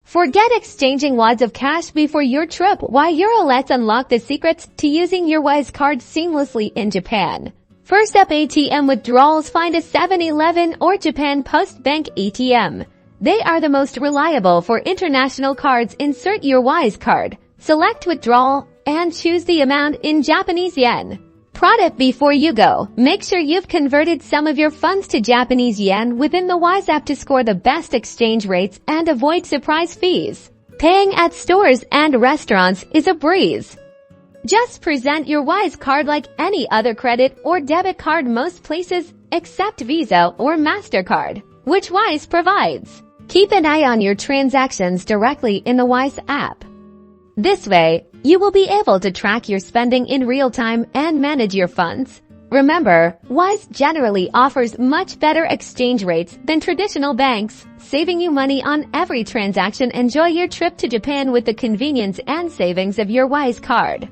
Forget exchanging wads of cash before your trip. Why Euro? Let's unlock the secrets to using your Wise card seamlessly in Japan. First up, ATM withdrawals. Find a 7-Eleven or Japan Post Bank ATM. They are the most reliable for international cards. Insert your Wise card, select withdrawal, and choose the amount in Japanese yen. Product before you go. Make sure you've converted some of your funds to Japanese yen within the Wise app to score the best exchange rates and avoid surprise fees. Paying at stores and restaurants is a breeze. Just present your Wise card like any other credit or debit card most places except Visa or MasterCard, which Wise provides. Keep an eye on your transactions directly in the Wise app. This way, you will be able to track your spending in real time and manage your funds. Remember, Wise generally offers much better exchange rates than traditional banks, saving you money on every transaction. Enjoy your trip to Japan with the convenience and savings of your Wise card.